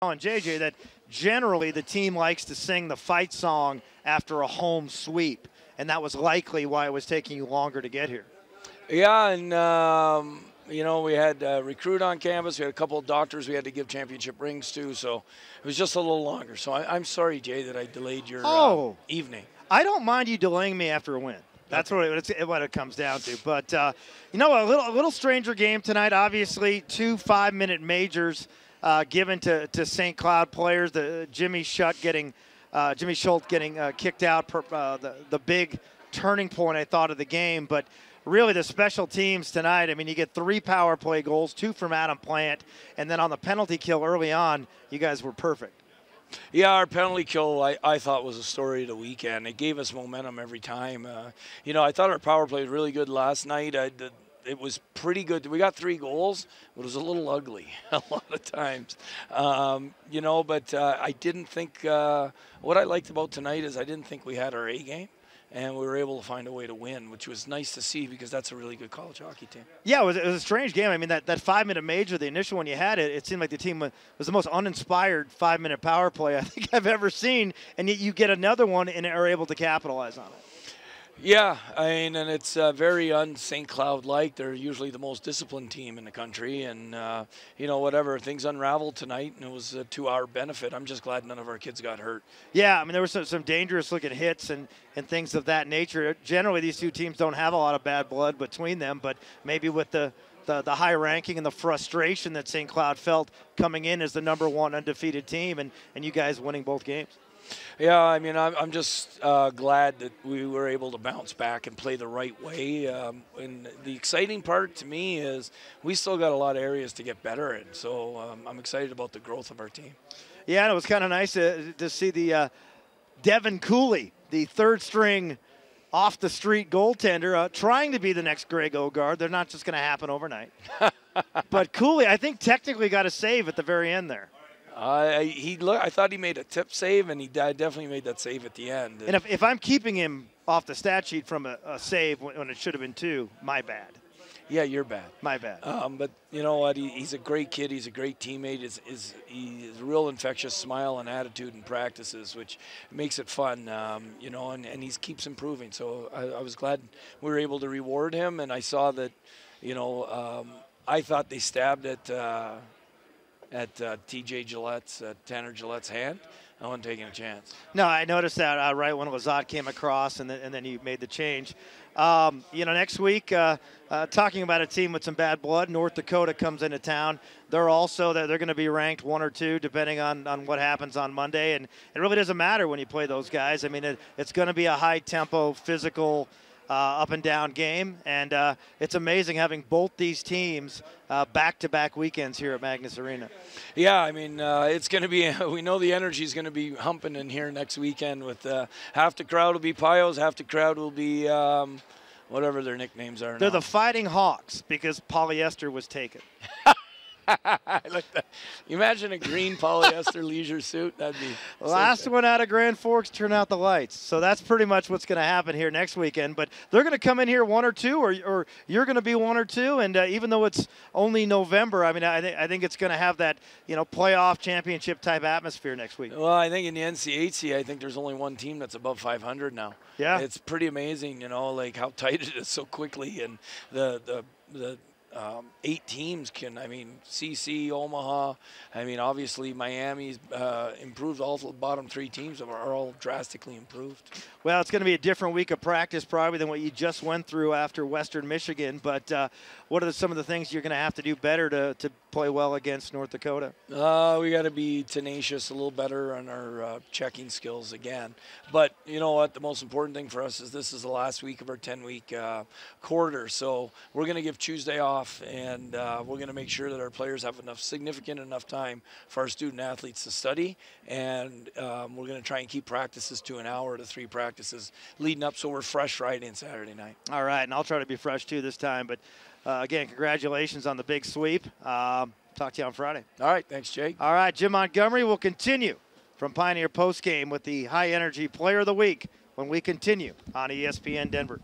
telling JJ that generally the team likes to sing the fight song after a home sweep, and that was likely why it was taking you longer to get here. Yeah, and we had a recruit on campus. We had a couple of doctors we had to give championship rings to, so it was just a little longer. So I'm sorry, Jay, that I delayed your evening. I don't mind you delaying me after a win. That's okay. what it comes down to. But, a little stranger game tonight. Obviously, 2 5-minute majors given to St. Cloud players. Jimmy Schultz getting kicked out, the big turning point, I thought, of the game. But really the special teams tonight, I mean, you get 3 power play goals, 2 from Adam Plant, and then on the penalty kill early on, you guys were perfect. Yeah, our penalty kill, I thought, was a story of the weekend. It gave us momentum every time. I thought our power play was really good last night. It was pretty good. We got 3 goals, but it was a little ugly a lot of times. But I didn't think what I liked about tonight is I didn't think we had our A game. And we were able to find a way to win, which was nice to see because that's a really good college hockey team. Yeah, it was a strange game. I mean, that 5-minute major, the initial one you had, it seemed like the team was the most uninspired 5-minute power play I think I've ever seen, and yet you get another one and are able to capitalize on it. Yeah, and it's very un-St. Cloud-like. They're usually the most disciplined team in the country, and, things unraveled tonight, and it was to our benefit. I'm just glad none of our kids got hurt. Yeah, I mean, there were some dangerous-looking hits and things of that nature. Generally, these two teams don't have a lot of bad blood between them, but maybe with the high ranking and the frustration that St. Cloud felt coming in as the #1 undefeated team, and you guys winning both games. Yeah, I mean, I'm just glad that we were able to bounce back and play the right way. And the exciting part to me is we still got a lot of areas to get better in. So I'm excited about the growth of our team. Yeah, and it was kind of nice to see the Devin Cooley, the third-string off-the-street goaltender, trying to be the next Greg Ogard. They're not just going to happen overnight. But Cooley, I think, technically got a save at the very end there. I thought he made a tip save, and he definitely made that save at the end. And if I'm keeping him off the stat sheet from a save when it should have been 2, my bad. Yeah, you're bad. My bad. But you know what? He's a great kid. He's a great teammate. He has a real infectious smile and attitude in practices, which makes it fun. And he keeps improving. So I was glad we were able to reward him. And I saw that, I thought they stabbed at TJ Gillette's, Tanner Gillette's hand. I wasn't taking a chance. No, I noticed that right when Lazat came across, and then you made the change. Next week, talking about a team with some bad blood, North Dakota comes into town. They're going to be ranked 1 or 2, depending on what happens on Monday. And it really doesn't matter when you play those guys. I mean, it's going to be a high-tempo, physical, up-and-down game. And it's amazing having both these teams back-to-back weekends here at Magnus Arena. Yeah, I mean, it's going to be, we know the energy is going to be humping in here next weekend with half the crowd will be Pios, half the crowd will be whatever their nicknames are. They're the Fighting Hawks because polyester was taken. I like that. You imagine a green polyester leisure suit? That'd be last one out of Grand Forks. Turn out the lights. So that's pretty much what's going to happen here next weekend. But they're going to come in here 1 or 2, or you're going to be 1 or 2. And even though it's only November, I mean, I think it's going to have that playoff championship type atmosphere next week. Well, I think in the NCHC, I think there's only one team that's above 500 now. Yeah, it's pretty amazing. Like how tight it is so quickly, and the 8 teams CC, Omaha, obviously Miami's improved. All the bottom 3 teams are all drastically improved. Well, it's going to be a different week of practice probably than what you just went through after Western Michigan, but what are some of the things you're going to have to do better to play well against North Dakota? We got to be tenacious, a little better on our checking skills again. But you know what? The most important thing for us is this is the last week of our 10-week quarter, so we're going to give Tuesday off, and we're going to make sure that our players have significant enough time for our student athletes to study, and we're going to try and keep practices to an hour to 3 practices leading up, so we're fresh Friday and Saturday night. All right, and I'll try to be fresh too this time, but again, congratulations on the big sweep. Talk to you on Friday. All right, thanks, Jake. All right, Jim Montgomery will continue from Pioneer Postgame with the High Energy Player of the Week when we continue on ESPN Denver.